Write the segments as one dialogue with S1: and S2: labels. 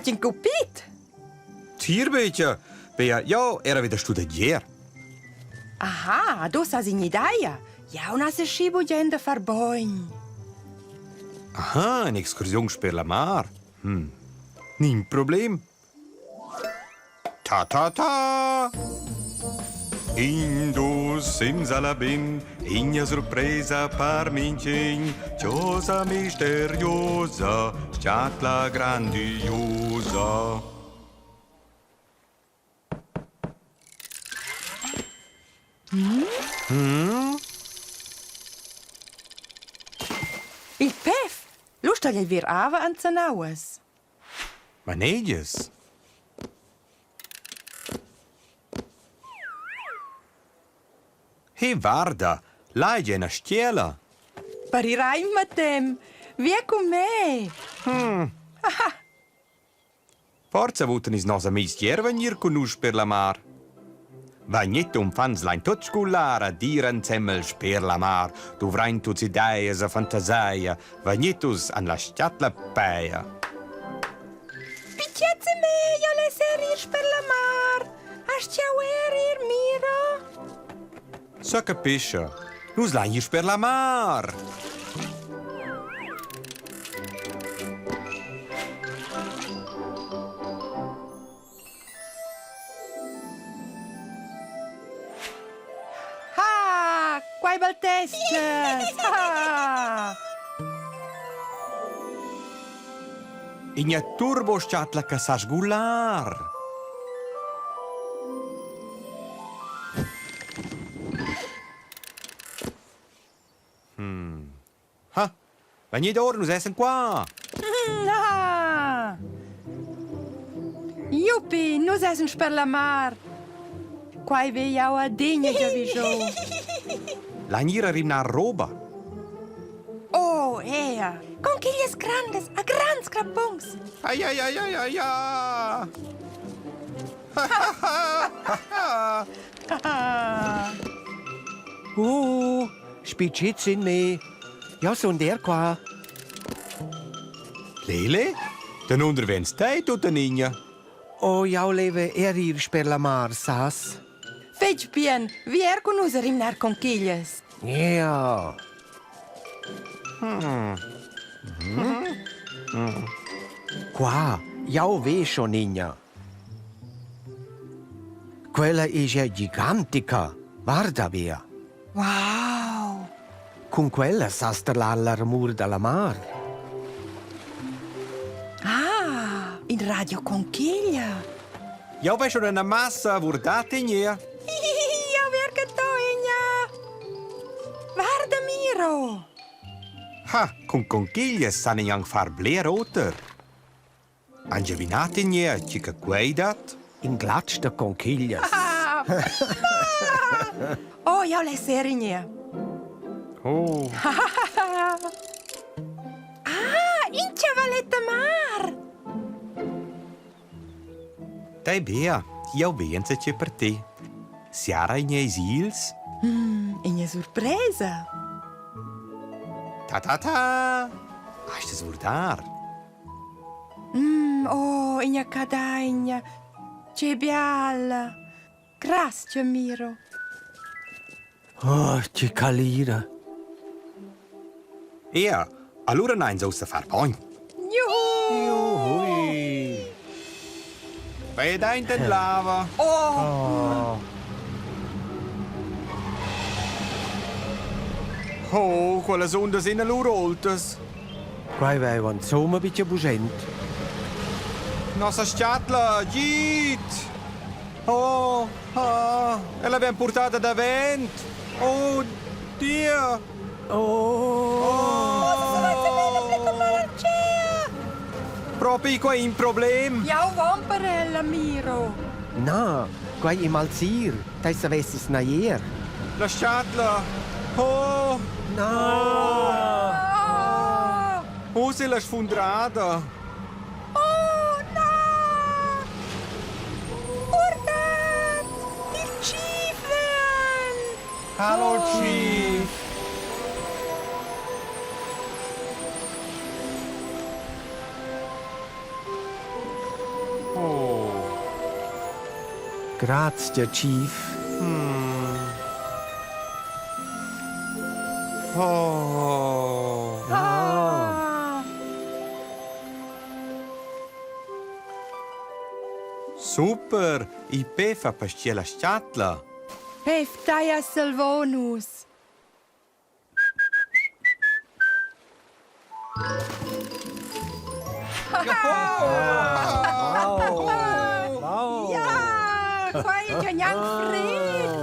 S1: Hat je capito?
S2: Hier beetje. Bea, ja, era wieder studier.
S1: Aha, du hast eine Idee. Ja, und hast schibo gente verboin.
S2: Aha, een excursion per la mar. Nin probleem. Ta ta ta. Indus simsalabim, igna sorpresa par mincin, cosa misteriosa, sciatla grandiosa.
S1: Il pef. Lust gli vir ava an zanauas.
S2: Manegges. Hey, guarda, là è una stiela.
S1: Parirai matem. Via con me.
S2: Forza voten is nos amics hier venir conosc per la mar. Vagnetto un fans lain tot scular a dir enzemmels per la mar. Dovrain tuts ideias a fantasia. Vagnettus an la stiatla peia.
S1: Picchiazze me, io le serir per la mar. Asciauerir miro.
S2: So capisce. Nus lain is per la mar.
S1: Quai baltesces.
S2: Igna turbo stiatla ca sa sgular. Ha, vagnit or nus essen qua.
S1: Juppie, nus essen per la mar. Quai ve jau a degna già viso.
S2: Lagnira rimnar roba.
S1: Oh, ea. Conchigles grandes, a grans crabungs.
S2: Ai ai ai ai ai ai.
S3: Spicit in me. Ja, son der qua.
S2: Lele? Den onderwens tijd tot de ninja.
S3: Oh, jou leve erir per la mar, sas.
S1: Fetch bien, vier con us a rimnar conchigles.
S3: Ja. Qua, jou vescio, ninja. Quella è gigantica. Guarda, via.
S1: Wow.
S3: Con quella s'astrala l'armur della mar.
S1: Ah, in radio conchiglia.
S2: Jou ben schon una massa vurdate nie.
S1: Io verga toegna. Guarda miro.
S2: Ha, con conchiglie sanno yang far bler oter. Angevinate nie, chica queidat.
S3: In glatsch de conchiglias.
S1: Oh, io le serigne.
S2: Oh.
S1: In Ciavaletta Mar.
S2: Dai bea, jou wense che per te. Siara in ei sils?
S1: In je sorpresa.
S2: Ta ta ta. Hast es vurdar?
S1: Oh, in je cadagna. Che bialla. Grazie, miro.
S3: Oh, che calira.
S2: Ja, allora nein so se far poi.
S1: Juhu.
S3: Ui.
S2: Bei dein den lava. Oh, quelle sonde sind lur oltes.
S3: Quai veivan insomma bitte buschent.
S2: Nossa stiatla, git. Oh, e l'abbiamo portata da vent. Oh, Dio. Proprio qua in problem.
S1: Jau vamparella, miro.
S3: Na, quai im alzir. Dai savessis naier.
S2: La stiatla. Oh,
S3: Na.
S2: oh, se l'ha sfondrata.
S1: Oh, no! Guardat! Il Chiefan!
S2: Hallo, Chief.
S3: Grazie, Chief.
S2: Oh.
S1: Ah.
S2: Super, i pe fa pastia la sciatla.
S1: Peftaia Silvanus. Ja, kwijt je Jan Fred.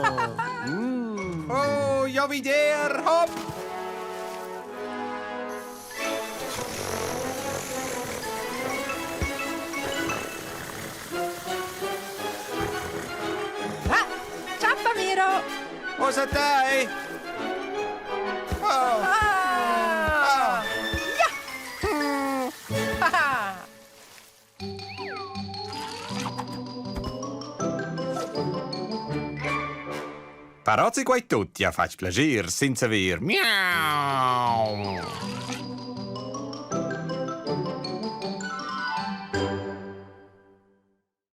S2: Oh, ja wie der, hopp.
S1: Ah, ciao Miro.
S2: Cosa dai? Oh.
S1: Ah. Ja. Haha.
S2: Parozzi quai tutti a fac plaisir senza ver. Miau.